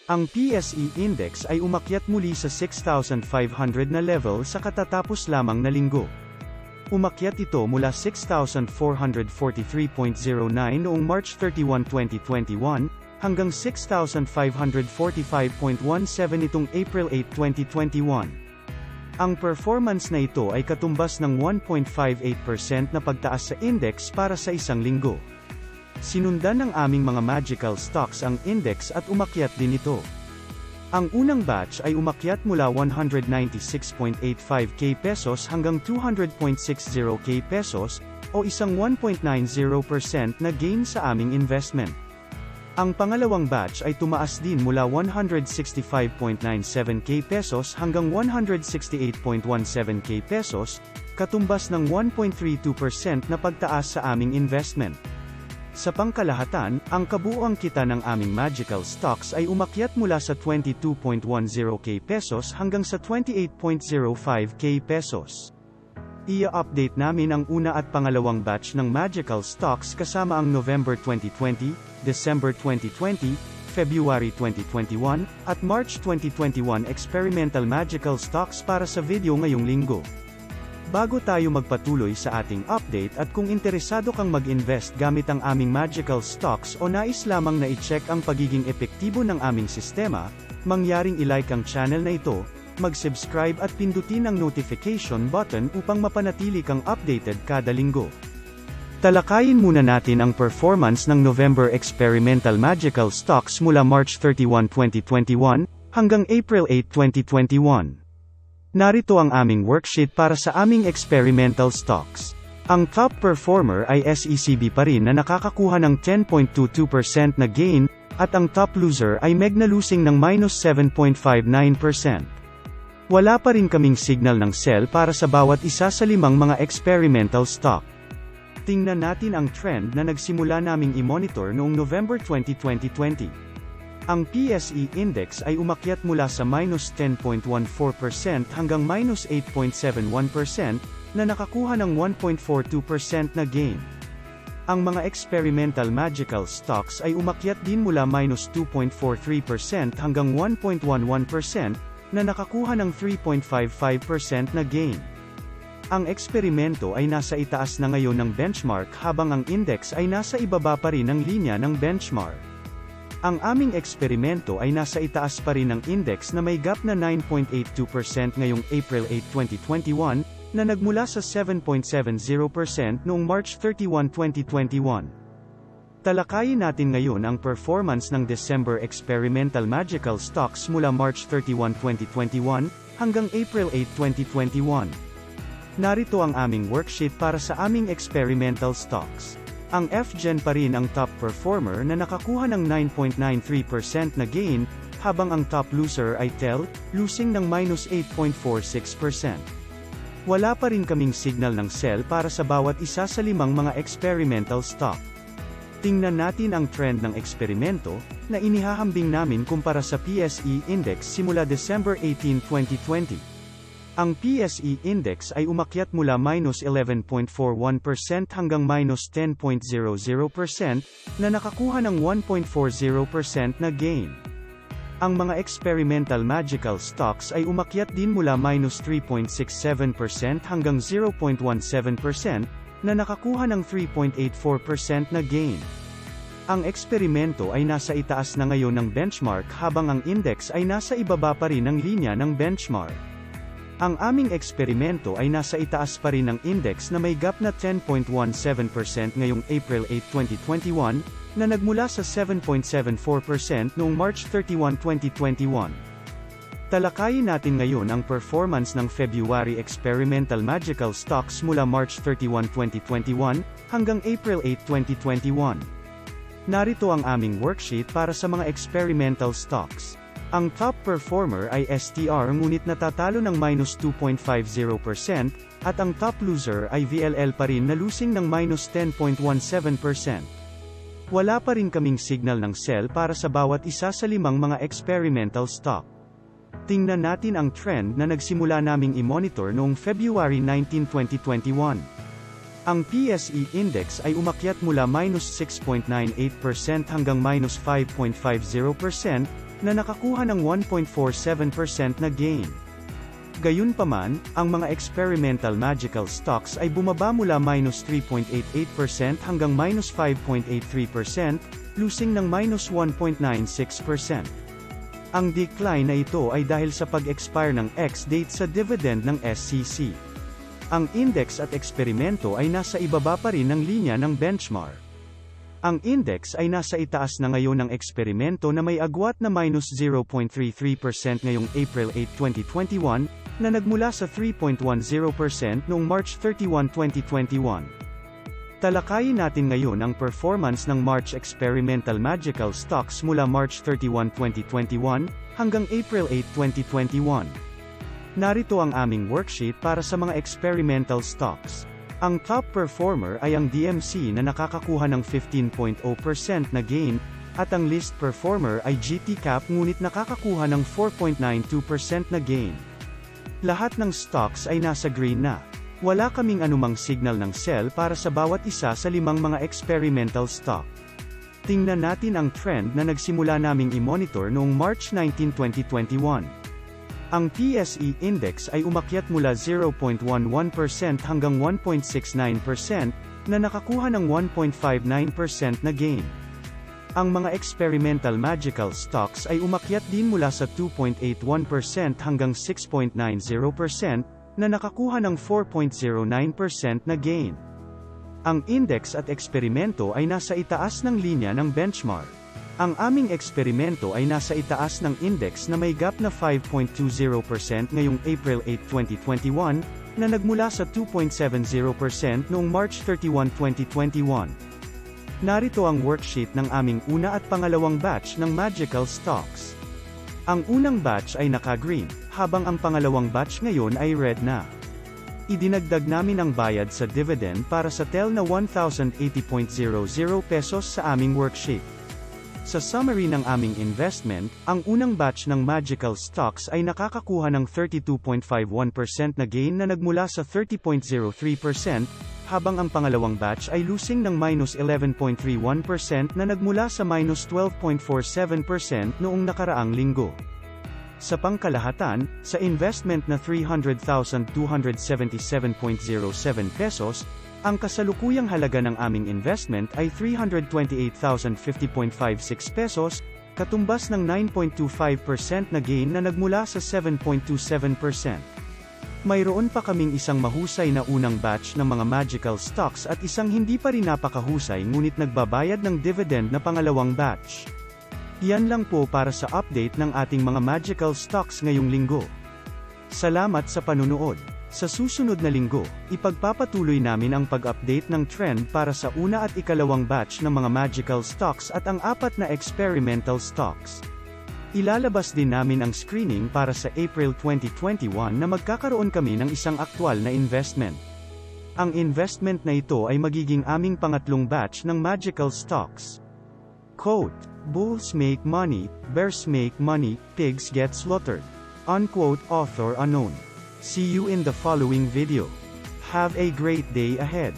Ang PSE Index ay umakyat muli sa 6,500 na level sa katatapos lamang na linggo. Umakyat ito mula 6,443.09 noong March 31, 2021, hanggang 6,545.17 nitong April 8, 2021. Ang performance na ito ay katumbas ng 1.58% na pagtaas sa index para sa isang linggo. Sinundan ng aming mga magical stocks ang index at umakyat din ito. Ang unang batch ay umakyat mula 196.85k pesos hanggang 200.60k pesos, o isang 1.90% na gain sa aming investment. Ang pangalawang batch ay tumaas din mula 165.97k pesos hanggang 168.17k pesos, katumbas ng 1.32% na pagtaas sa aming investment. Sa pangkalahatan, ang kabuuang kita ng aming magical stocks ay umakyat mula sa 22.10k pesos hanggang sa 28.05k pesos. I-update namin ang una at pangalawang batch ng magical stocks kasama ang November 2020, December 2020, February 2021, at March 2021 experimental magical stocks para sa video ngayong linggo. Bago tayo magpatuloy sa ating update at kung interesado kang mag-invest gamit ang aming magical stocks o nais lamang na i-check ang pagiging epektibo ng aming sistema, mangyaring i-like ang channel na ito, mag-subscribe at pindutin ang notification button upang mapanatili kang updated kada linggo. Talakayin muna natin ang performance ng November experimental magical stocks mula March 31, 2021, hanggang April 8, 2021. Narito ang aming worksheet para sa aming experimental stocks. Ang top performer ay SECB pa rin na nakakakuha ng 10.22% na gain, at ang top loser ay MEG na losing ng -7.59%. Wala pa rin kaming signal ng sell para sa bawat isa sa limang mga experimental stock. Tingnan natin ang trend na nagsimula naming i-monitor noong November 2020. Ang PSE Index ay umakyat mula sa -10.14% hanggang -8.71%, na nakakuha ng 1.42% na gain. Ang mga experimental magical stocks ay umakyat din mula -2.43% hanggang 1.11%, na nakakuha ng 3.55% na gain. Ang eksperimento ay nasa itaas na ngayon ng benchmark habang ang index ay nasa ibaba pa rin ng linya ng benchmark. Ang aming eksperimento ay nasa itaas pa rin ng index na may gap na 9.82% ngayong April 8, 2021, na nagmula sa 7.70% noong March 31, 2021. Talakayin natin ngayon ang performance ng December experimental magical stocks mula March 31, 2021, hanggang April 8, 2021. Narito ang aming worksheet para sa aming experimental stocks. Ang FGen pa rin ang top performer na nakakuha ng 9.93% na gain, habang ang top loser ay TEL, losing ng -8.46%. Wala pa rin kaming signal ng sell para sa bawat isa sa limang mga experimental stock. Tingnan natin ang trend ng eksperimento, na inihahambing namin kumpara sa PSE Index simula December 18, 2020. Ang PSE Index ay umakyat mula -11.41% hanggang -10.00%, na nakakuha ng 1.40% na gain. Ang mga experimental magical stocks ay umakyat din mula -3.67% hanggang 0.17%, na nakakuha ng 3.84% na gain. Ang eksperimento ay nasa itaas na ngayon ng benchmark habang ang index ay nasa ibaba pa rin ng linya ng benchmark. Ang aming eksperimento ay nasa itaas pa rin ng index na may gap na 10.17% ngayong April 8, 2021, na nagmula sa 7.74% noong March 31, 2021. Talakayin natin ngayon ang performance ng February experimental magical stocks mula March 31, 2021, hanggang April 8, 2021. Narito ang aming worksheet para sa mga experimental stocks. Ang top performer ay STR ngunit natatalo ng -2.50%, at ang top loser ay VLL pa rin na losing ng -10.17%. Wala pa rin kaming signal ng sell para sa bawat isa sa limang mga experimental stock. Tingnan natin ang trend na nagsimula naming i-monitor noong February 19, 2021. Ang PSE Index ay umakyat mula -6.98% hanggang -5.50%, na nakakuha ng 1.47% na gain. Gayunpaman, ang mga experimental magical stocks ay bumaba mula -3.88% hanggang -5.83%, losing ng -1.96%. Ang decline na ito ay dahil sa pag-expire ng ex-date sa dividend ng SEC. Ang index at eksperimento ay nasa ibaba pa rin ng linya ng benchmark. Ang index ay nasa itaas na ngayon ng eksperimento na may agwat na -0.33% ngayong April 8, 2021, na nagmula sa 3.10% noong March 31, 2021. Talakayin natin ngayon ang performance ng March experimental magical stocks mula March 31, 2021, hanggang April 8, 2021. Narito ang aming worksheet para sa mga experimental stocks. Ang top performer ay ang DMC na nakakakuha ng 15.0% na gain, at ang least performer ay GT Cap ngunit nakakakuha ng 4.92% na gain. Lahat ng stocks ay nasa green na. Wala kaming anumang signal ng sell para sa bawat isa sa 5 mga experimental stock. Tingnan natin ang trend na nagsimula naming i-monitor noong March 19, 2021. Ang PSE Index ay umakyat mula 0.11% hanggang 1.69%, na nakakuha ng 1.59% na gain. Ang mga experimental magical stocks ay umakyat din mula sa 2.81% hanggang 6.90%, na nakakuha ng 4.09% na gain. Ang index at eksperimento ay nasa itaas ng linya ng benchmark. Ang aming eksperimento ay nasa itaas ng index na may gap na 5.20% ngayong April 8, 2021, na nagmula sa 2.70% noong March 31, 2021. Narito ang worksheet ng aming una at pangalawang batch ng magical stocks. Ang unang batch ay naka-green, habang ang pangalawang batch ngayon ay red na. Idinagdag namin ang bayad sa dividend para sa TEL na 1,080.00 pesos sa aming worksheet. Sa summary ng aming investment, ang unang batch ng magical stocks ay nakakakuha ng 32.51% na gain na nagmula sa 30.03%, habang ang pangalawang batch ay losing ng -11.31% na nagmula sa -12.47% noong nakaraang linggo. Sa pangkalahatan, sa investment na 300,277.07 pesos, ang kasalukuyang halaga ng aming investment ay 328,050.56 pesos, katumbas ng 9.25% na gain na nagmula sa 7.27%. Mayroon pa kaming isang mahusay na unang batch ng mga magical stocks at isang hindi pa rin napakahusay ngunit nagbabayad ng dividend na pangalawang batch. Yan lang po para sa update ng ating mga magical stocks ngayong linggo. Salamat sa panunood. Sa susunod na linggo, ipagpapatuloy namin ang pag-update ng trend para sa una at ikalawang batch ng mga magical stocks at ang 4 na experimental stocks. Ilalabas din namin ang screening para sa April 2021 na magkakaroon kami ng isang aktwal na investment. Ang investment na ito ay magiging aming pangatlong batch ng magical stocks. Quote, "Bulls make money, bears make money, pigs get slaughtered." Unquote, author unknown. See you in the following video. Have a great day ahead.